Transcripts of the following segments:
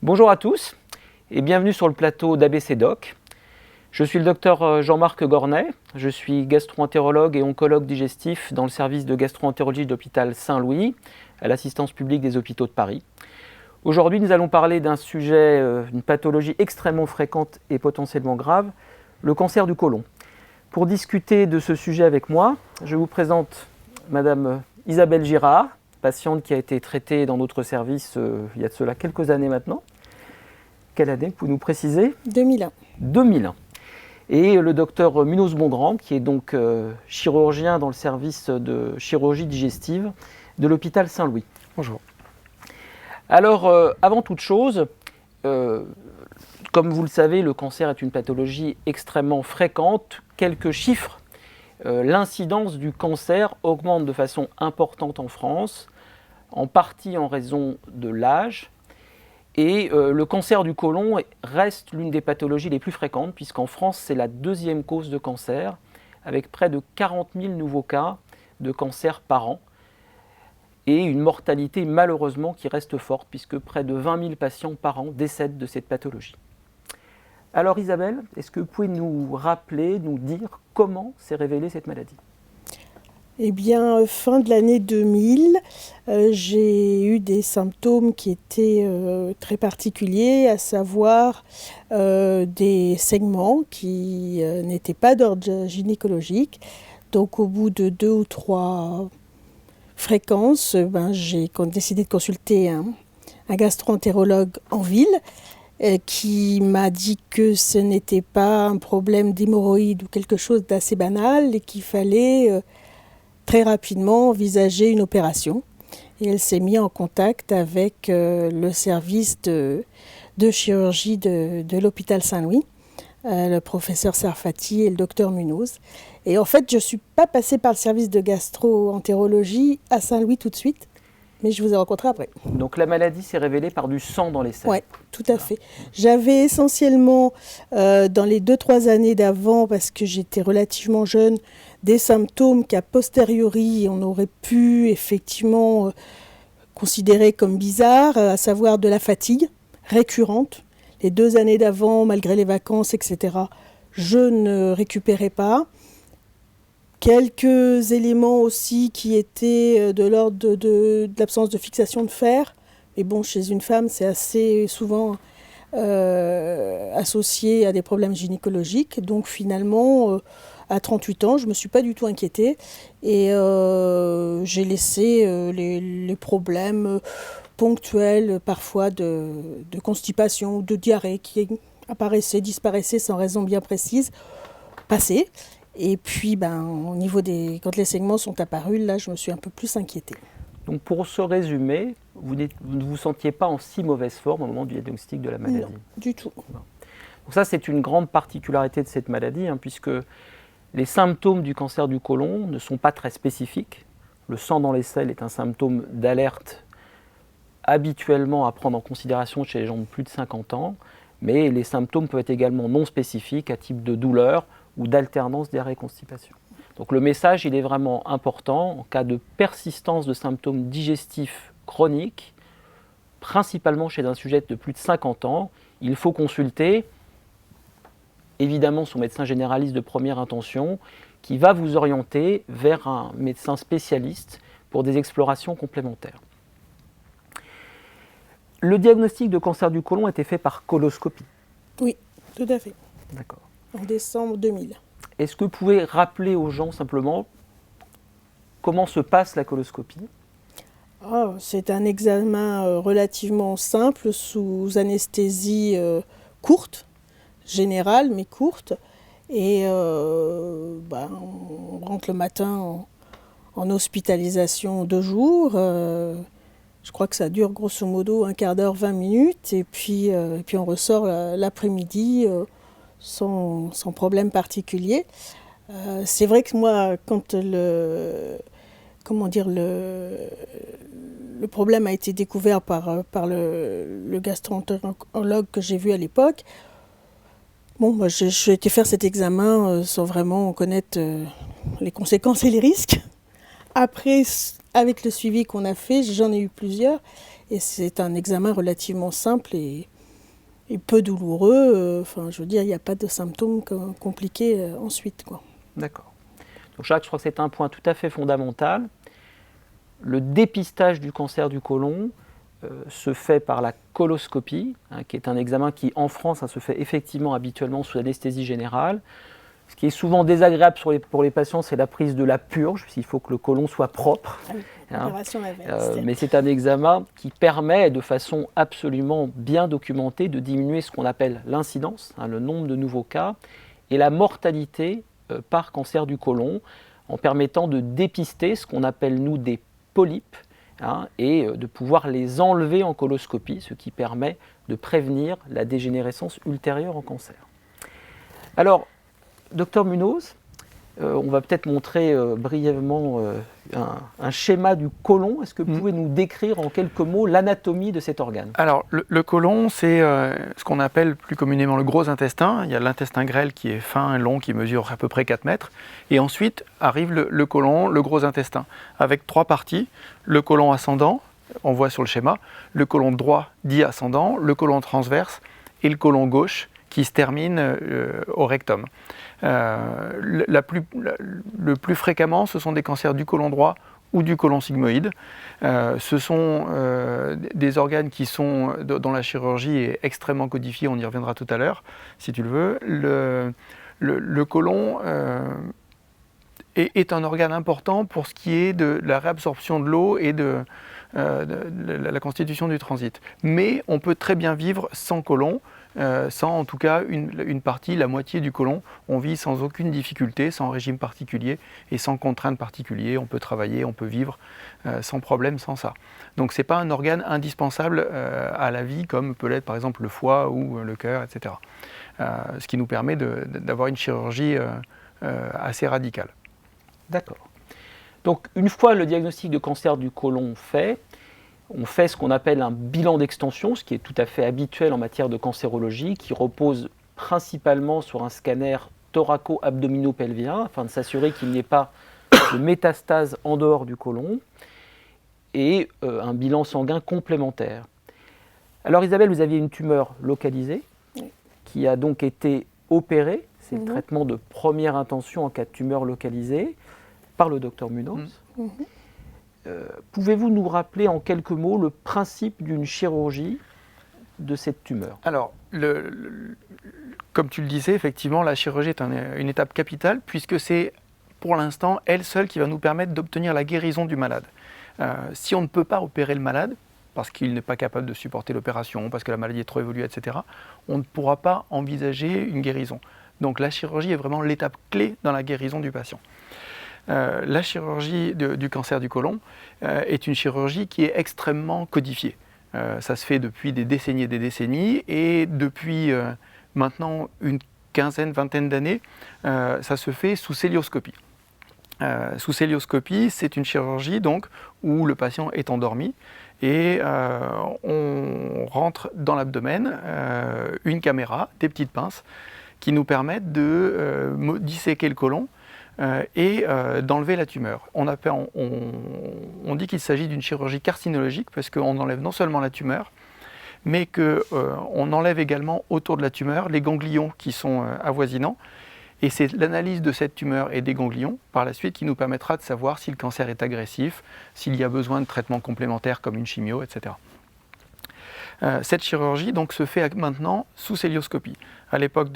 Bonjour à tous et bienvenue sur le plateau d'ABC Doc. Je suis le docteur Jean-Marc Gornet, je suis gastro-entérologue et oncologue digestif dans le service de gastro-entérologie de l'hôpital Saint-Louis, à l'assistance publique des hôpitaux de Paris. Aujourd'hui, nous allons parler d'un sujet, une pathologie extrêmement fréquente et potentiellement grave, le cancer du côlon. Pour discuter de ce sujet avec moi, je vous présente Madame Isabelle Girard, patiente qui a été traitée dans notre service il y a de cela quelques années maintenant. Quelle année, pouvez-vous nous préciser ? 2001. 2001. Et le docteur Munoz Bongrand, qui est donc chirurgien dans le service de chirurgie digestive de l'hôpital Saint-Louis. Bonjour. Alors, avant toute chose, comme vous le savez, le cancer est une pathologie extrêmement fréquente. Quelques chiffres. L'incidence du cancer augmente de façon importante en France, en partie en raison de l'âge. Et le cancer du côlon reste l'une des pathologies les plus fréquentes, puisqu'en France, c'est la deuxième cause de cancer, avec près de 40 000 nouveaux cas de cancer par an, et une mortalité malheureusement qui reste forte, puisque près de 20 000 patients par an décèdent de cette pathologie. Alors Isabelle, est-ce que vous pouvez nous rappeler, nous dire comment s'est révélée cette maladie ? Eh bien, fin de l'année 2000, j'ai eu des symptômes qui étaient très particuliers, à savoir des saignements qui n'étaient pas d'ordre gynécologique. Donc, au bout de 2 ou 3 fréquences, j'ai décidé de consulter un gastro-entérologue en ville qui m'a dit que ce n'était pas un problème d'hémorroïdes ou quelque chose d'assez banal et qu'il fallait très rapidement envisager une opération. Et elle s'est mise en contact avec le service de chirurgie de l'hôpital Saint-Louis, le professeur Sarfati et le docteur Munoz. Et en fait, je ne suis pas passée par le service de gastro-entérologie à Saint-Louis tout de suite, mais je vous ai rencontré après. Donc la maladie s'est révélée par du sang dans les selles. Oui, tout à fait. J'avais essentiellement, dans les 2-3 années d'avant, parce que j'étais relativement jeune, des symptômes qu'a posteriori on aurait pu effectivement considérer comme bizarres, à savoir de la fatigue récurrente. Les 2 années d'avant, malgré les vacances, etc., je ne récupérais pas. Quelques éléments aussi qui étaient de l'ordre de l'absence de fixation de fer. Mais bon, chez une femme, c'est assez souvent associé à des problèmes gynécologiques. Donc finalement, à 38 ans, je ne me suis pas du tout inquiétée. Et j'ai laissé les problèmes ponctuels, parfois de constipation ou de diarrhée, qui apparaissaient, disparaissaient sans raison bien précise, passer. Et puis, au niveau quand les saignements sont apparus, là, je me suis un peu plus inquiétée. Donc pour ce résumé, vous ne vous sentiez pas en si mauvaise forme au moment du diagnostic de la maladie ? Non, du tout. Donc ça, c'est une grande particularité de cette maladie, puisque les symptômes du cancer du côlon ne sont pas très spécifiques. Le sang dans les selles est un symptôme d'alerte habituellement à prendre en considération chez les gens de plus de 50 ans, mais les symptômes peuvent être également non spécifiques à type de douleur ou d'alternance diarrhée-constipation. Donc le message, il est vraiment important en cas de persistance de symptômes digestifs chroniques, principalement chez un sujet de plus de 50 ans, il faut consulter évidemment son médecin généraliste de première intention qui va vous orienter vers un médecin spécialiste pour des explorations complémentaires. Le diagnostic de cancer du côlon a été fait par coloscopie. Oui, tout à fait. D'accord. En décembre 2000. Est-ce que vous pouvez rappeler aux gens simplement comment se passe la coloscopie ? C'est un examen relativement simple sous anesthésie courte, générale mais courte. Et on rentre le matin en hospitalisation 2 jours. Je crois que ça dure grosso modo 1/4 d'heure, 20 minutes. Et puis on ressort l'après-midi sans problème particulier. C'est vrai que moi, quand le problème a été découvert par le gastro-entérologue que j'ai vu à l'époque, moi j'ai été faire cet examen sans vraiment connaître les conséquences et les risques. Après, avec le suivi qu'on a fait, j'en ai eu plusieurs, et c'est un examen relativement simple et est peu douloureux. Je veux dire, il n'y a pas de symptômes compliqués ensuite, quoi. D'accord. Donc Jacques, je crois que c'est un point tout à fait fondamental. Le dépistage du cancer du côlon se fait par la coloscopie, qui est un examen qui, en France, se fait effectivement habituellement sous anesthésie générale. Ce qui est souvent désagréable pour les patients, c'est la prise de la purge, s'il faut que le côlon soit propre. Mais c'est un examen qui permet, de façon absolument bien documentée, de diminuer ce qu'on appelle l'incidence, le nombre de nouveaux cas, et la mortalité par cancer du côlon, en permettant de dépister ce qu'on appelle, nous, des polypes, et de pouvoir les enlever en coloscopie, ce qui permet de prévenir la dégénérescence ultérieure en cancer. Alors, Docteur Munoz, on va peut-être montrer brièvement un schéma du côlon. Est-ce que vous pouvez nous décrire en quelques mots l'anatomie de cet organe? Alors, le côlon, c'est ce qu'on appelle plus communément le gros intestin. Il y a l'intestin grêle qui est fin et long, qui mesure à peu près 4 mètres. Et ensuite arrive le côlon, le gros intestin, avec 3 parties. Le côlon ascendant, on voit sur le schéma, le côlon droit dit ascendant, le côlon transverse et le côlon gauche qui se termine au rectum. Le plus fréquemment, ce sont des cancers du côlon droit ou du côlon sigmoïde. Ce sont des organes qui sont, dont la chirurgie est extrêmement codifiée, on y reviendra tout à l'heure, si tu le veux. Le côlon est un organe important pour ce qui est de la réabsorption de l'eau et de la constitution du transit. Mais on peut très bien vivre sans côlon, sans en tout cas une partie, la moitié du côlon. On vit sans aucune difficulté, sans régime particulier et sans contrainte particulière. On peut travailler, on peut vivre sans problème sans ça. Donc ce n'est pas un organe indispensable à la vie comme peut l'être par exemple le foie ou le cœur, etc. Ce qui nous permet d'avoir une chirurgie assez radicale. D'accord. Donc une fois le diagnostic de cancer du côlon fait, on fait ce qu'on appelle un bilan d'extension, ce qui est tout à fait habituel en matière de cancérologie, qui repose principalement sur un scanner thoraco-abdominopelvien, afin de s'assurer qu'il n'y ait pas de métastase en dehors du côlon, et un bilan sanguin complémentaire. Alors Isabelle, vous aviez une tumeur localisée, qui a donc été opérée, c'est le traitement de première intention en cas de tumeur localisée, par le docteur Munoz. Pouvez-vous nous rappeler en quelques mots le principe d'une chirurgie de cette tumeur? Alors, comme tu le disais, effectivement, la chirurgie est une étape capitale puisque c'est pour l'instant elle seule qui va nous permettre d'obtenir la guérison du malade. Si on ne peut pas opérer le malade, parce qu'il n'est pas capable de supporter l'opération, parce que la maladie est trop évoluée, etc., on ne pourra pas envisager une guérison. Donc la chirurgie est vraiment l'étape clé dans la guérison du patient. La chirurgie du cancer du côlon est une chirurgie qui est extrêmement codifiée. Ça se fait depuis des décennies et depuis maintenant une quinzaine, vingtaine d'années, ça se fait sous cœlioscopie. Sous cœlioscopie, c'est une chirurgie donc, où le patient est endormi et on rentre dans l'abdomen une caméra, des petites pinces qui nous permettent de disséquer le côlon et d'enlever la tumeur. On dit qu'il s'agit d'une chirurgie carcinologique parce qu'on enlève non seulement la tumeur, mais qu'on enlève également autour de la tumeur les ganglions qui sont avoisinants. Et c'est l'analyse de cette tumeur et des ganglions par la suite qui nous permettra de savoir si le cancer est agressif, s'il y a besoin de traitements complémentaires comme une chimio, etc. Cette chirurgie donc, se fait maintenant sous cœlioscopie. À l'époque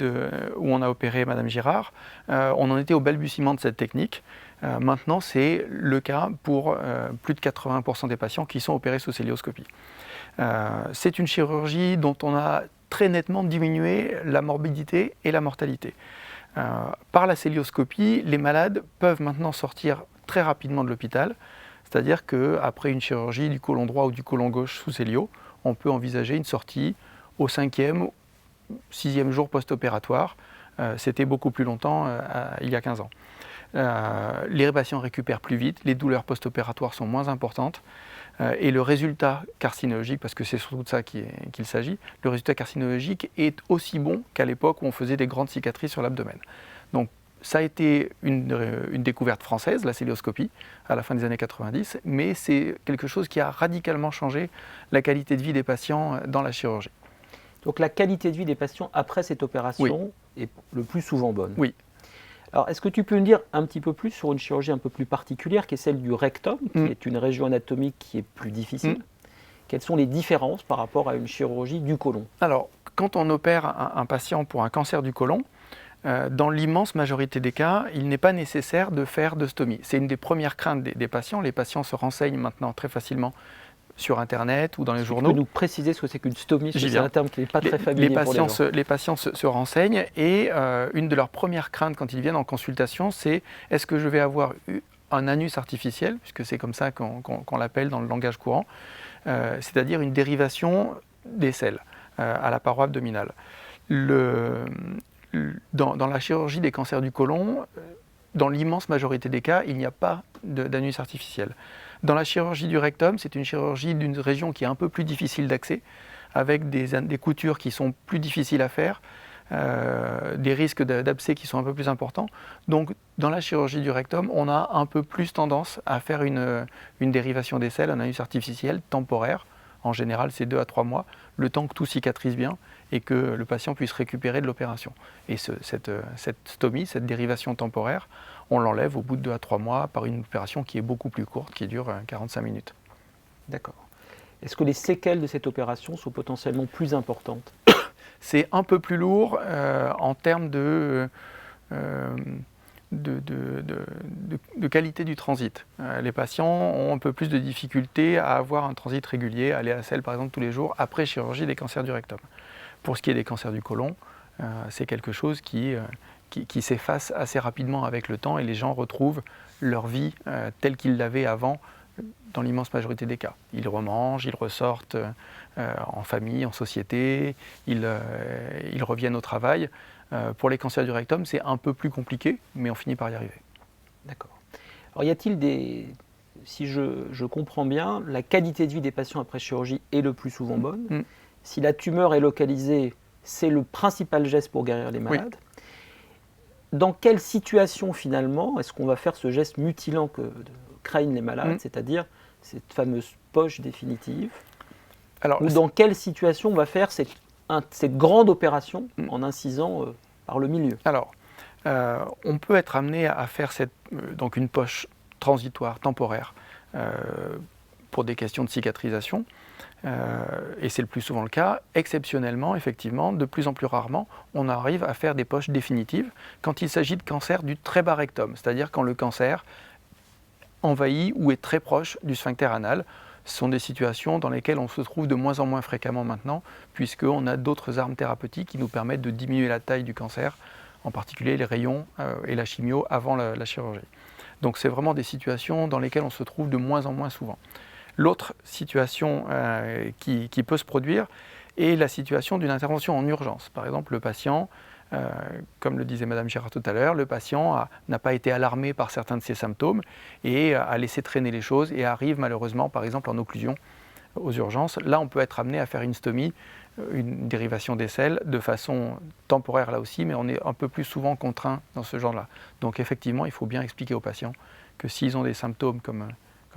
où on a opéré Madame Girard, on en était au balbutiement de cette technique. Maintenant, c'est le cas pour plus de 80% des patients qui sont opérés sous cœlioscopie. C'est une chirurgie dont on a très nettement diminué la morbidité et la mortalité. Par la cœlioscopie, les malades peuvent maintenant sortir très rapidement de l'hôpital, c'est-à-dire qu'après une chirurgie du côlon droit ou du côlon gauche sous célio, on peut envisager une sortie au 5e, 6e jour post-opératoire. C'était beaucoup plus longtemps, il y a 15 ans. Les patients récupèrent plus vite, les douleurs post-opératoires sont moins importantes et le résultat carcinologique, parce que c'est surtout de ça qu'il s'agit, le résultat carcinologique est aussi bon qu'à l'époque où on faisait des grandes cicatrices sur l'abdomen. Donc ça a été une découverte française, la cœlioscopie, à la fin des années 90, mais c'est quelque chose qui a radicalement changé la qualité de vie des patients dans la chirurgie. Donc la qualité de vie des patients après cette opération est le plus souvent bonne. Oui. Alors, est-ce que tu peux nous dire un petit peu plus sur une chirurgie un peu plus particulière, qui est celle du rectum, qui est une région anatomique qui est plus difficile? Quelles sont les différences par rapport à une chirurgie du côlon? Alors, quand on opère un patient pour un cancer du côlon, dans l'immense majorité des cas, il n'est pas nécessaire de faire de stomie. C'est une des premières craintes des patients. Les patients se renseignent maintenant très facilement sur Internet ou dans les journaux. Tu peux nous préciser ce que c'est qu'une stomie? C'est un terme qui n'est pas très familier pour les gens. Les patients se renseignent et une de leurs premières craintes quand ils viennent en consultation, c'est est-ce que je vais avoir un anus artificiel, puisque c'est comme ça qu'on l'appelle dans le langage courant, c'est-à-dire une dérivation des selles à la paroi abdominale. Dans la chirurgie des cancers du côlon, dans l'immense majorité des cas, il n'y a pas d'anus artificiel. Dans la chirurgie du rectum, c'est une chirurgie d'une région qui est un peu plus difficile d'accès, avec des coutures qui sont plus difficiles à faire, des risques d'abcès qui sont un peu plus importants. Donc, dans la chirurgie du rectum, on a un peu plus tendance à faire une dérivation des selles, un anus artificiel temporaire. En général, c'est 2 à 3 mois, le temps que tout cicatrise bien et que le patient puisse récupérer de l'opération. Et cette stomie, cette dérivation temporaire, on l'enlève au bout de 2 à 3 mois par une opération qui est beaucoup plus courte, qui dure 45 minutes. D'accord. Est-ce que les séquelles de cette opération sont potentiellement plus importantes? C'est un peu plus lourd en termes de qualité du transit. Les patients ont un peu plus de difficultés à avoir un transit régulier, à aller à la selle par exemple tous les jours après chirurgie des cancers du rectum. Pour ce qui est des cancers du côlon, c'est quelque chose qui s'efface assez rapidement avec le temps et les gens retrouvent leur vie telle qu'ils l'avaient avant dans l'immense majorité des cas. Ils remangent, ils ressortent en famille, en société, ils reviennent au travail. Pour les cancers du rectum, c'est un peu plus compliqué, mais on finit par y arriver. D'accord. Alors y a-t-il si je comprends bien, la qualité de vie des patients après chirurgie est le plus souvent bonne. Si la tumeur est localisée, c'est le principal geste pour guérir les malades. Oui. Dans quelle situation finalement est-ce qu'on va faire ce geste mutilant que craignent les malades, c'est-à-dire cette fameuse poche définitive? Ou dans quelle situation on va faire cette grande opération en incisant par le milieu? Alors, on peut être amené à faire donc une poche transitoire, temporaire, pour des questions de cicatrisation. Et c'est le plus souvent le cas. Exceptionnellement, effectivement, de plus en plus rarement, on arrive à faire des poches définitives quand il s'agit de cancer du très bas rectum, c'est-à-dire quand le cancer envahit ou est très proche du sphincter anal. Ce sont des situations dans lesquelles on se trouve de moins en moins fréquemment maintenant, puisqu'on a d'autres armes thérapeutiques qui nous permettent de diminuer la taille du cancer, en particulier les rayons et la chimio avant la chirurgie. Donc c'est vraiment des situations dans lesquelles on se trouve de moins en moins souvent. L'autre situation qui peut se produire est la situation d'une intervention en urgence. Par exemple, le patient, comme le disait Madame Girard tout à l'heure, le patient n'a pas été alarmé par certains de ses symptômes et a laissé traîner les choses et arrive malheureusement, par exemple, en occlusion aux urgences. Là, on peut être amené à faire une stomie, une dérivation des selles, de façon temporaire là aussi, mais on est un peu plus souvent contraint dans ce genre-là. Donc effectivement, il faut bien expliquer aux patients que s'ils ont des symptômes comme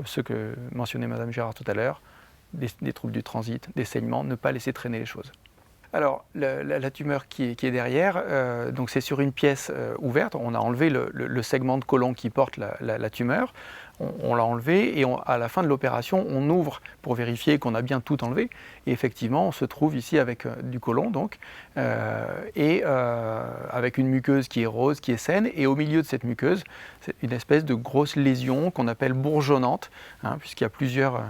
ceux que mentionnait Madame Girard tout à l'heure, des troubles du transit, des saignements, ne pas laisser traîner les choses. Alors, la tumeur qui est derrière, donc c'est sur une pièce ouverte. On a enlevé le segment de côlon qui porte la tumeur. On l'a enlevé et à la fin de l'opération, on ouvre pour vérifier qu'on a bien tout enlevé. Et effectivement, on se trouve ici avec du côlon, donc, avec une muqueuse qui est rose, qui est saine. Et au milieu de cette muqueuse, c'est une espèce de grosse lésion qu'on appelle bourgeonnante, puisqu'il y a plusieurs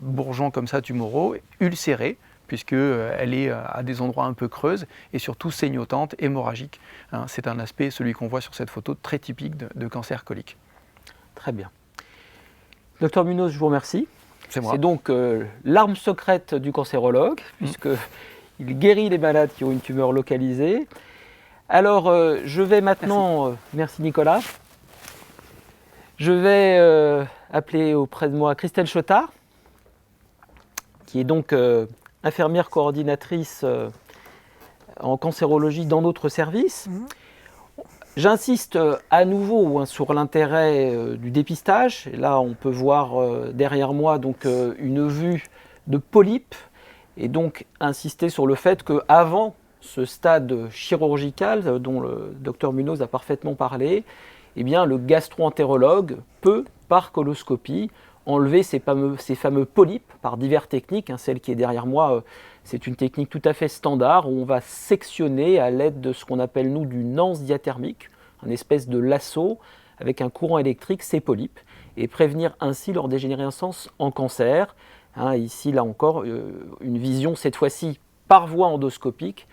bourgeons comme ça tumoraux, ulcérés, puisqu'elle est à des endroits un peu creuses et surtout saignotante, hémorragique. C'est un aspect, celui qu'on voit sur cette photo, très typique de cancer colique. Très bien. Docteur Munoz, je vous remercie. C'est moi. C'est donc l'arme secrète du cancérologue, puisqu'il guérit les malades qui ont une tumeur localisée. Alors, je vais maintenant... Merci Nicolas. Je vais appeler auprès de moi Christelle Chotard, qui est donc infirmière coordinatrice en cancérologie dans notre service. J'insiste à nouveau sur l'intérêt du dépistage. Et là, on peut voir derrière moi donc, une vue de polype et donc insister sur le fait qu'avant ce stade chirurgical dont le docteur Munoz a parfaitement parlé, eh bien, le gastro-entérologue peut, par coloscopie, enlever ces fameux polypes par diverses techniques. Celle qui est derrière moi, c'est une technique tout à fait standard où on va sectionner à l'aide de ce qu'on appelle nous du nance diathermique, une espèce de lasso avec un courant électrique, ces polypes, et prévenir ainsi leur dégénérescence en cancer. Ici, là encore, une vision cette fois-ci par voie endoscopique,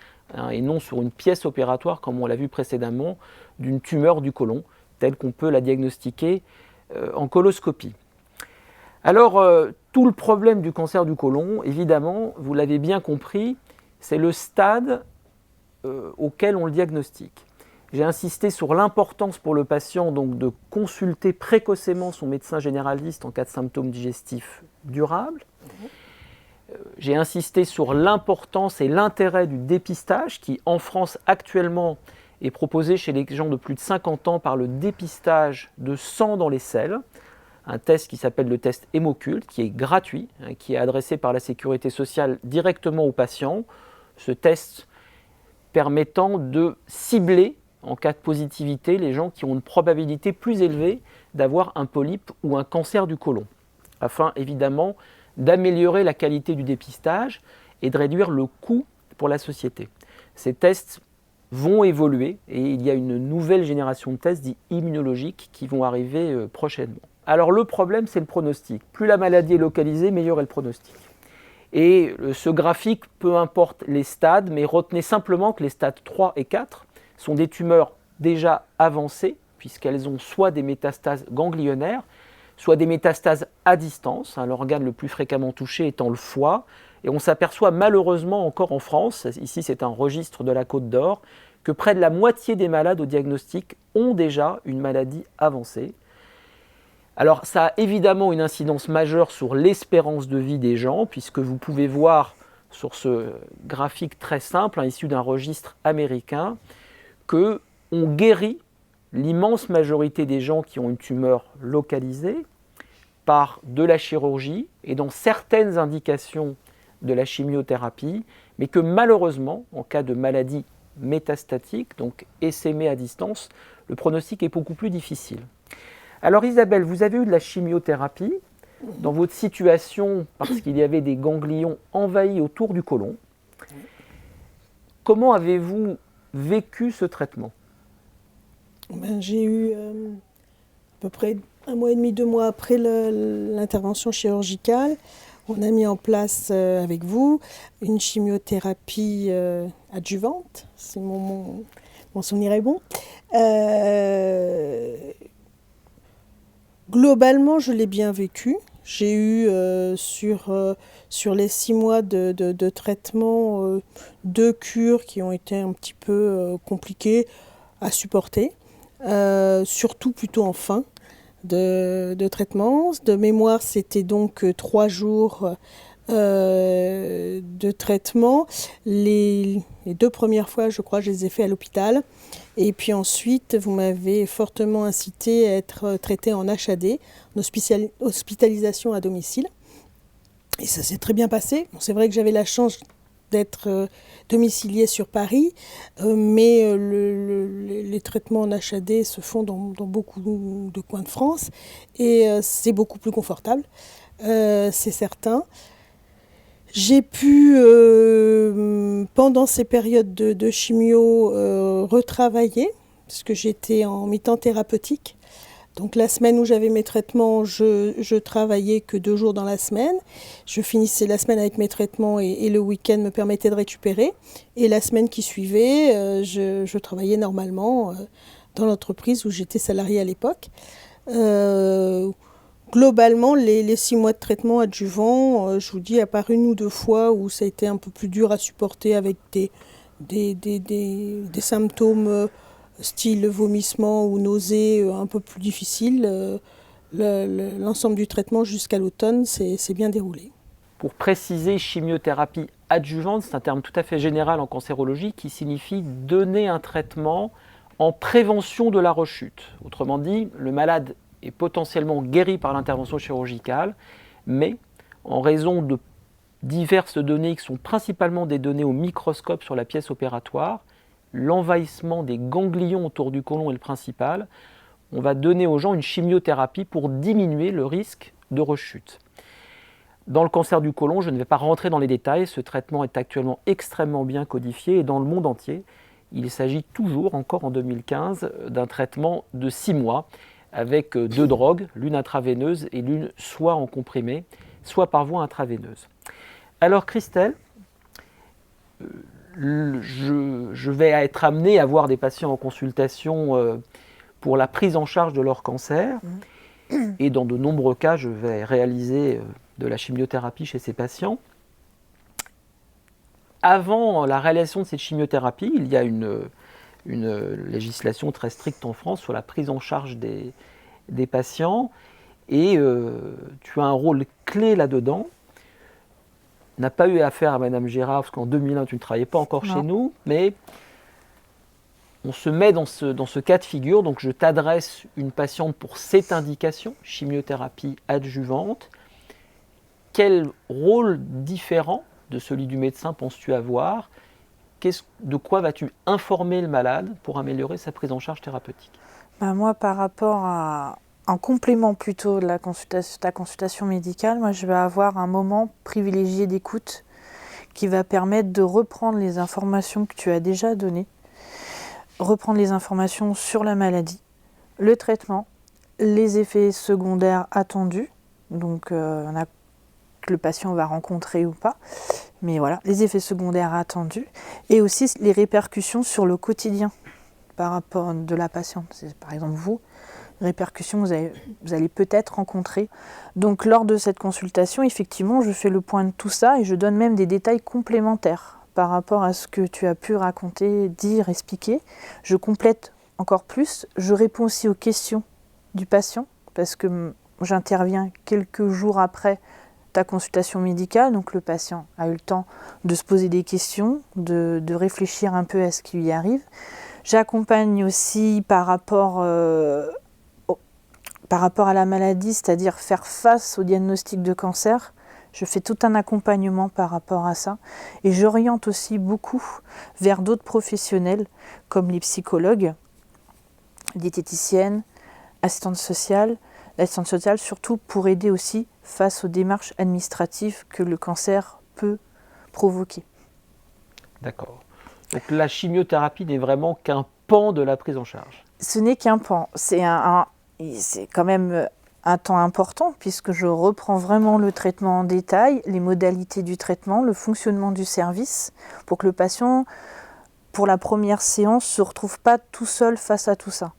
et non sur une pièce opératoire comme on l'a vu précédemment, d'une tumeur du côlon, telle qu'on peut la diagnostiquer en coloscopie. Alors, tout le problème du cancer du côlon, évidemment, vous l'avez bien compris, c'est le stade auquel on le diagnostique. J'ai insisté sur l'importance pour le patient donc, de consulter précocement son médecin généraliste en cas de symptômes digestifs durables. J'ai insisté sur l'importance et l'intérêt du dépistage qui, en France, actuellement, est proposé chez les gens de plus de 50 ans par le dépistage de sang dans les selles, un test qui s'appelle le test Hémoculte, qui est gratuit, qui est adressé par la Sécurité sociale directement aux patients. Ce test permettant de cibler, en cas de positivité, les gens qui ont une probabilité plus élevée d'avoir un polype ou un cancer du côlon, afin évidemment d'améliorer la qualité du dépistage et de réduire le coût pour la société. Ces tests vont évoluer et il y a une nouvelle génération de tests dits immunologiques qui vont arriver prochainement. Alors le problème, c'est le pronostic. Plus la maladie est localisée, meilleur est le pronostic. Et ce graphique, peu importe les stades, mais retenez simplement que les stades 3 et 4 sont des tumeurs déjà avancées, puisqu'elles ont soit des métastases ganglionnaires, soit des métastases à distance, l'organe le plus fréquemment touché étant le foie. Et on s'aperçoit malheureusement encore en France, ici c'est un registre de la Côte d'Or, que près de la moitié des malades au diagnostic ont déjà une maladie avancée. Alors ça a évidemment une incidence majeure sur l'espérance de vie des gens, puisque vous pouvez voir sur ce graphique très simple, issu d'un registre américain, qu'on guérit l'immense majorité des gens qui ont une tumeur localisée par de la chirurgie et dans certaines indications de la chimiothérapie, mais que malheureusement, en cas de maladie métastatique, donc essaimée à distance, le pronostic est beaucoup plus difficile. Alors Isabelle, vous avez eu de la chimiothérapie dans votre situation parce qu'il y avait des ganglions envahis autour du côlon. Comment avez-vous vécu ce traitement ? J'ai eu à peu près 1 mois et demi, 2 mois après l'intervention chirurgicale, on a mis en place avec vous une chimiothérapie adjuvante, si mon souvenir est bon. Globalement, je l'ai bien vécu. J'ai eu sur les 6 mois de traitement 2 cures qui ont été un petit peu compliquées à supporter. Surtout plutôt en fin de traitement. De mémoire, c'était donc 3 jours de traitement. Les 2 premières fois, je crois, je les ai fait à l'hôpital. Et puis ensuite, vous m'avez fortement incité à être traitée en HAD, en hospitalisation à domicile. Et ça s'est très bien passé. Bon, c'est vrai que j'avais la chance d'être domiciliée sur Paris, mais les traitements en HAD se font dans beaucoup de coins de France et c'est beaucoup plus confortable, c'est certain. J'ai pu, pendant ces périodes de chimio, retravailler, parce que j'étais en mi-temps thérapeutique. Donc la semaine où j'avais mes traitements, je travaillais que 2 jours dans la semaine. Je finissais la semaine avec mes traitements et le week-end me permettait de récupérer. Et la semaine qui suivait, je travaillais normalement dans l'entreprise où j'étais salariée à l'époque. Globalement, les 6 mois de traitement adjuvant, je vous dis, à part 1 ou 2 fois où ça a été un peu plus dur à supporter avec des symptômes style vomissement ou nausée un peu plus difficile, l'ensemble du traitement jusqu'à l'automne s'est bien déroulé. Pour préciser, chimiothérapie adjuvante, c'est un terme tout à fait général en cancérologie qui signifie donner un traitement en prévention de la rechute. Autrement dit, le malade est potentiellement guéri par l'intervention chirurgicale, mais en raison de diverses données qui sont principalement des données au microscope sur la pièce opératoire. L'envahissement des ganglions autour du côlon est le principal. On va donner aux gens une chimiothérapie pour diminuer le risque de rechute. Dans le cancer du côlon, je ne vais pas rentrer dans les détails, ce traitement est actuellement extrêmement bien codifié et dans le monde entier, il s'agit toujours, encore en 2015, d'un traitement de 6 mois avec 2 drogues, l'une intraveineuse et l'une soit en comprimé, soit par voie intraveineuse. Alors Christelle, je vais être amené à voir des patients en consultation pour la prise en charge de leur cancer et dans de nombreux cas, je vais réaliser de la chimiothérapie chez ces patients. Avant la réalisation de cette chimiothérapie, il y a une législation très stricte en France sur la prise en charge des patients et tu as un rôle clé là-dedans. On n'a pas eu affaire à Madame Gérard parce qu'en 2001 tu ne travaillais pas encore chez nous, mais on se met dans ce cas de figure. Donc je t'adresse une patiente pour cette indication, chimiothérapie adjuvante. Quel rôle différent de celui du médecin penses-tu avoir? De quoi vas-tu informer le malade pour améliorer sa prise en charge thérapeutique? Moi, par rapport à en complément plutôt de ta consultation médicale, moi je vais avoir un moment privilégié d'écoute qui va permettre de reprendre les informations que tu as déjà données, reprendre les informations sur la maladie, le traitement, les effets secondaires attendus, donc que le patient va rencontrer ou pas, mais voilà, les effets secondaires attendus, et aussi les répercussions sur le quotidien par rapport de la patiente. C'est, par exemple, vous, répercussions vous allez peut-être rencontrer. Donc lors de cette consultation, effectivement, je fais le point de tout ça et je donne même des détails complémentaires par rapport à ce que tu as pu raconter, dire, expliquer. Je complète encore plus, je réponds aussi aux questions du patient parce que j'interviens quelques jours après ta consultation médicale, donc le patient a eu le temps de se poser des questions, de réfléchir un peu à ce qui lui arrive. J'accompagne aussi par rapport à la maladie, c'est-à-dire faire face au diagnostic de cancer. Je fais tout un accompagnement par rapport à ça. Et j'oriente aussi beaucoup vers d'autres professionnels, comme les psychologues, diététiciennes, assistantes sociales. L'assistante sociale, surtout pour aider aussi face aux démarches administratives que le cancer peut provoquer. D'accord. Donc la chimiothérapie n'est vraiment qu'un pan de la prise en charge. Ce n'est qu'un pan. C'est quand même un temps important puisque je reprends vraiment le traitement en détail, les modalités du traitement, le fonctionnement du service pour que le patient, pour la première séance, ne se retrouve pas tout seul face à tout ça.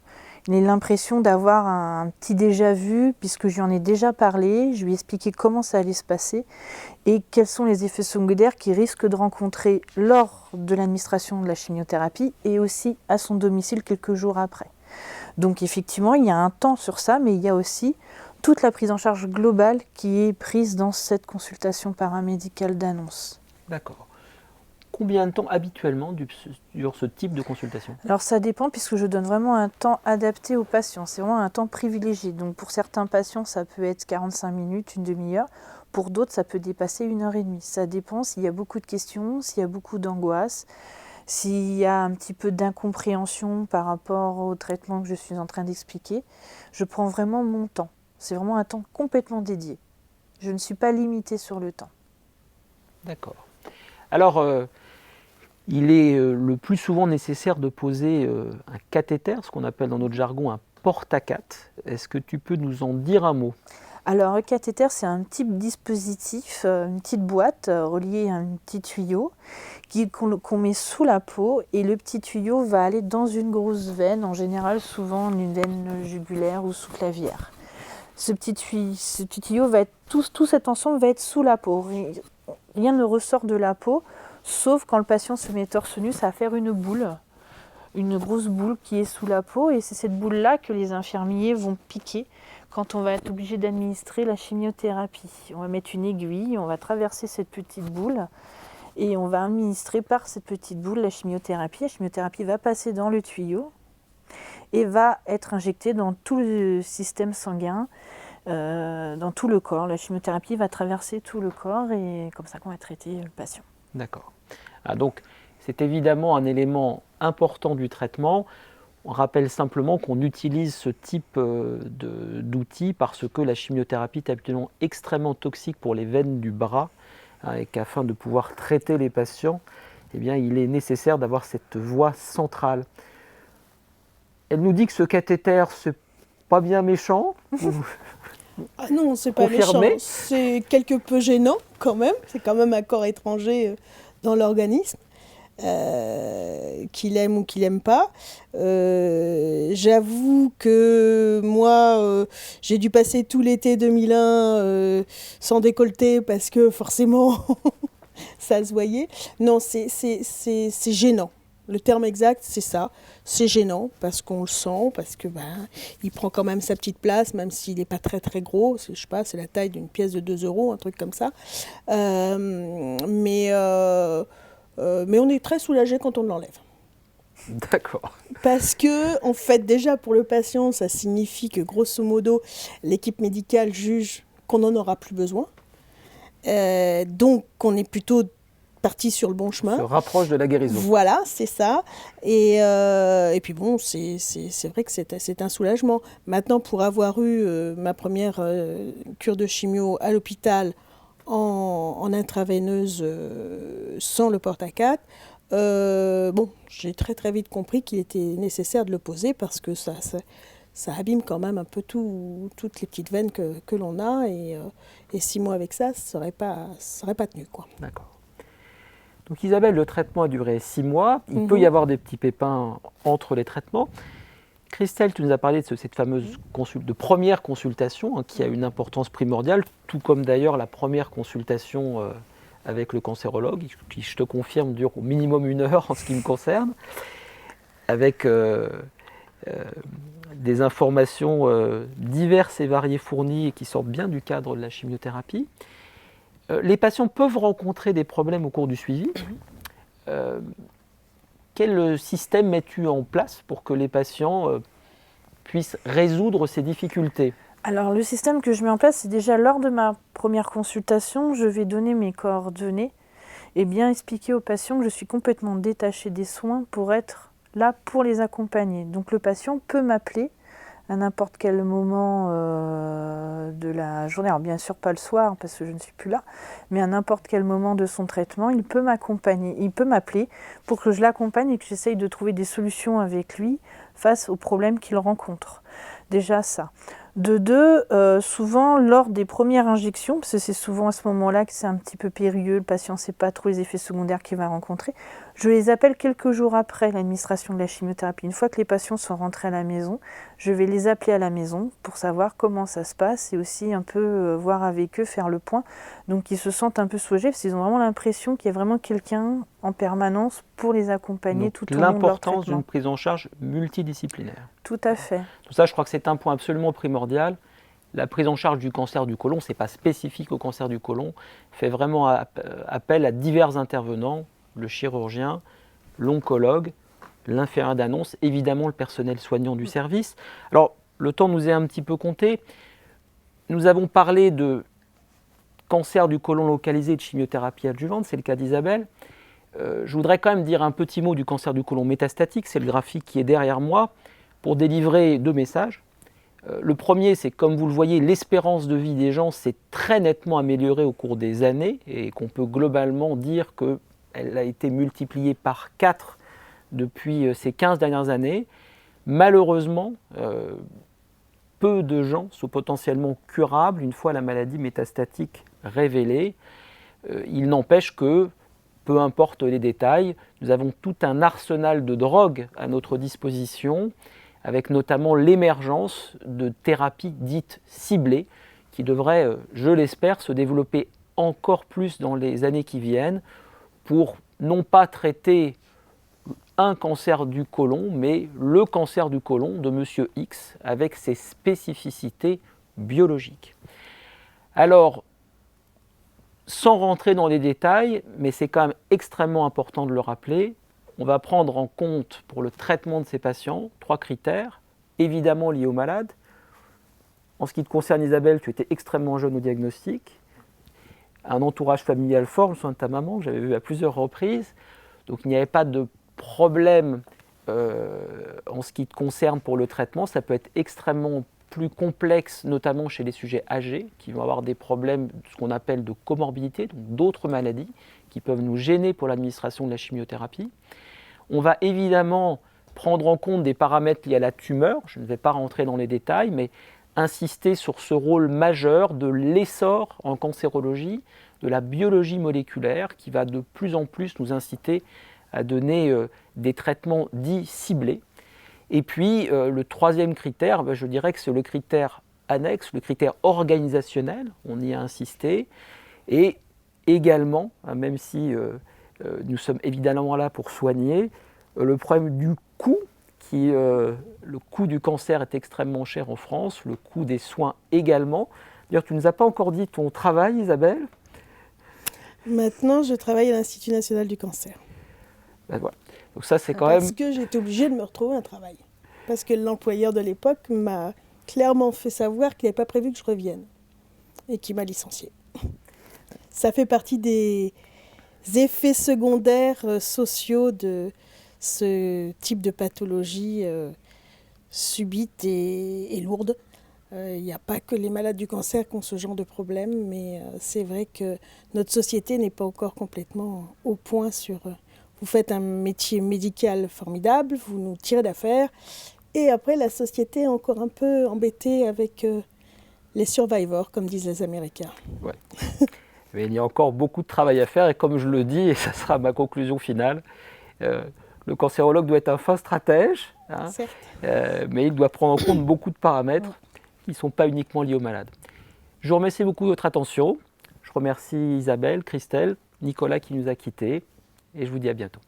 Il a l'impression d'avoir un petit déjà-vu puisque je lui en ai déjà parlé, je lui ai expliqué comment ça allait se passer et quels sont les effets secondaires qu'il risque de rencontrer lors de l'administration de la chimiothérapie et aussi à son domicile quelques jours après. Donc effectivement, il y a un temps sur ça, mais il y a aussi toute la prise en charge globale qui est prise dans cette consultation paramédicale d'annonce. D'accord. Combien de temps habituellement dure ce type de consultation? Alors ça dépend puisque je donne vraiment un temps adapté aux patients. C'est vraiment un temps privilégié. Donc pour certains patients, ça peut être 45 minutes, une demi-heure. Pour d'autres, ça peut dépasser 1h30. Ça dépend s'il y a beaucoup de questions, s'il y a beaucoup d'angoisse, s'il y a un petit peu d'incompréhension par rapport au traitement que je suis en train d'expliquer. Je prends vraiment mon temps. C'est vraiment un temps complètement dédié. Je ne suis pas limitée sur le temps. D'accord. Alors, il est le plus souvent nécessaire de poser un cathéter, ce qu'on appelle dans notre jargon un porte-à-cath. Est-ce que tu peux nous en dire un mot? Alors, un cathéter, c'est un petit dispositif, une petite boîte reliée à un petit tuyau qu'on met sous la peau et le petit tuyau va aller dans une grosse veine, en général souvent une veine jugulaire ou sous-clavière. Ce petit tuyau va être, tout cet ensemble va être sous la peau. Rien ne ressort de la peau, sauf quand le patient se met torse nu, ça va faire une boule, une grosse boule qui est sous la peau et c'est cette boule-là que les infirmiers vont piquer quand on va être obligé d'administrer la chimiothérapie. On va mettre une aiguille, on va traverser cette petite boule et on va administrer par cette petite boule la chimiothérapie. La chimiothérapie va passer dans le tuyau et va être injectée dans tout le système sanguin dans tout le corps. La chimiothérapie va traverser tout le corps et comme ça qu'on va traiter le patient. D'accord. Donc, c'est évidemment un élément important du traitement. On rappelle simplement qu'on utilise ce type d'outils parce que la chimiothérapie est absolument extrêmement toxique pour les veines du bras, et qu'afin de pouvoir traiter les patients, eh bien, il est nécessaire d'avoir cette voie centrale. Elle nous dit que ce cathéter, c'est pas bien méchant. Ah non, c'est pas Confirmé. méchant. C'est quelque peu gênant quand même. C'est quand même un corps étranger dans l'organisme, qu'il aime ou qu'il n'aime pas. J'avoue que moi, j'ai dû passer tout l'été 2001 sans décolleté parce que forcément, ça se voyait. Non, c'est gênant. Le terme exact, c'est ça. C'est gênant parce qu'on le sent, parce que il prend quand même sa petite place, même s'il n'est pas très très gros. Je sais pas, c'est la taille d'une pièce de 2 euros, un truc comme ça. Mais on est très soulagé quand on l'enlève. D'accord. Parce que, en fait, déjà pour le patient, ça signifie que grosso modo, l'équipe médicale juge qu'on n'en aura plus besoin. Donc, on est plutôt parti sur le bon chemin. Se rapproche de la guérison. Voilà, c'est ça. Et puis bon, c'est vrai que c'est un soulagement. Maintenant, pour avoir eu ma première cure de chimio à l'hôpital en intraveineuse sans le porte-à-4, j'ai très très vite compris qu'il était nécessaire de le poser parce que ça abîme quand même un peu toutes les petites veines que l'on a. Et 6 mois avec ça serait pas tenu, quoi. D'accord. Donc Isabelle, le traitement a duré 6 mois. Il peut y avoir des petits pépins entre les traitements. Christelle, tu nous as parlé de cette fameuse première consultation qui a une importance primordiale, tout comme d'ailleurs la première consultation avec le cancérologue, qui, je te confirme, dure au minimum 1 heure en ce qui me concerne, avec des informations diverses et variées fournies et qui sortent bien du cadre de la chimiothérapie. Les patients peuvent rencontrer des problèmes au cours du suivi. Quel système mets-tu en place pour que les patients puissent résoudre ces difficultés ? Alors le système que je mets en place, c'est déjà lors de ma première consultation, je vais donner mes coordonnées et bien expliquer aux patients que je suis complètement détachée des soins pour être là pour les accompagner. Donc le patient peut m'appeler à n'importe quel moment de la journée. Alors bien sûr pas le soir parce que je ne suis plus là, mais à n'importe quel moment de son traitement, il peut m'accompagner, il peut m'appeler pour que je l'accompagne et que j'essaye de trouver des solutions avec lui face aux problèmes qu'il rencontre. Déjà ça. De 2, souvent lors des premières injections, parce que c'est souvent à ce moment-là que c'est un petit peu périlleux, le patient ne sait pas trop les effets secondaires qu'il va rencontrer, je les appelle quelques jours après l'administration de la chimiothérapie. Une fois que les patients sont rentrés à la maison, je vais les appeler à la maison pour savoir comment ça se passe et aussi un peu voir avec eux, faire le point. Donc ils se sentent un peu soulagés parce qu'ils ont vraiment l'impression qu'il y a vraiment quelqu'un en permanence pour les accompagner. Donc, tout au long de leur traitement. L'importance d'une prise en charge multidisciplinaire. Tout à fait. Tout ça, je crois que c'est un point absolument primordial. La prise en charge du cancer du côlon, ce n'est pas spécifique au cancer du côlon, fait vraiment appel à divers intervenants, le chirurgien, l'oncologue, l'infirmière d'annonce, évidemment le personnel soignant du service. Alors, le temps nous est un petit peu compté. Nous avons parlé de cancer du côlon localisé et de chimiothérapie adjuvante, c'est le cas d'Isabelle. Je voudrais quand même dire un petit mot du cancer du côlon métastatique, c'est le graphique qui est derrière moi, pour délivrer 2 messages. Le premier, c'est comme vous le voyez, l'espérance de vie des gens s'est très nettement améliorée au cours des années et qu'on peut globalement dire qu'elle a été multipliée par 4 depuis ces 15 dernières années. Malheureusement, peu de gens sont potentiellement curables une fois la maladie métastatique révélée. Il n'empêche que, peu importe les détails, nous avons tout un arsenal de drogues à notre disposition, avec notamment l'émergence de thérapies dites ciblées, qui devraient, je l'espère, se développer encore plus dans les années qui viennent, pour non pas traiter un cancer du côlon, mais le cancer du côlon de Monsieur X, avec ses spécificités biologiques. Alors, sans rentrer dans les détails, mais c'est quand même extrêmement important de le rappeler, on va prendre en compte pour le traitement de ces patients 3 critères, évidemment liés aux malades, En ce qui te concerne, Isabelle, tu étais extrêmement jeune au diagnostic, un entourage familial fort, je me souviens de ta maman, que j'avais vu à plusieurs reprises, donc il n'y avait pas de problème en ce qui te concerne pour le traitement. Ça peut être extrêmement plus complexe, notamment chez les sujets âgés, qui vont avoir des problèmes, ce qu'on appelle de comorbidité, donc d'autres maladies, qui peuvent nous gêner pour l'administration de la chimiothérapie. On va évidemment prendre en compte des paramètres liés à la tumeur, je ne vais pas rentrer dans les détails, mais insister sur ce rôle majeur de l'essor en cancérologie, de la biologie moléculaire, qui va de plus en plus nous inciter à donner des traitements dits ciblés. Et puis le troisième critère, je dirais que c'est le critère annexe, le critère organisationnel, on y a insisté, et également, même si nous sommes évidemment là pour soigner, le problème du coût, le coût du cancer est extrêmement cher en France, le coût des soins également. D'ailleurs, tu ne nous as pas encore dit ton travail, Isabelle. Maintenant, je travaille à l'Institut national du cancer. Ben voilà. Donc ça, c'est Parce que j'ai été obligée de me retrouver un travail. Parce que l'employeur de l'époque m'a clairement fait savoir qu'il n'avait pas prévu que je revienne. Et qu'il m'a licenciée. Ça fait partie des effets secondaires sociaux de ce type de pathologie subite et lourde. Il n'y a pas que les malades du cancer qui ont ce genre de problème, mais c'est vrai que notre société n'est pas encore complètement au point sur... vous faites un métier médical formidable, vous nous tirez d'affaire, et après la société est encore un peu embêtée avec les survivors, comme disent les Américains. Ouais. Mais il y a encore beaucoup de travail à faire, et comme je le dis, et ça sera ma conclusion finale, le cancérologue doit être un fin stratège, hein, mais il doit prendre en compte beaucoup de paramètres qui ne sont pas uniquement liés aux malades. Je vous remercie beaucoup de votre attention. Je remercie Isabelle, Christelle, Nicolas qui nous a quittés, et je vous dis à bientôt.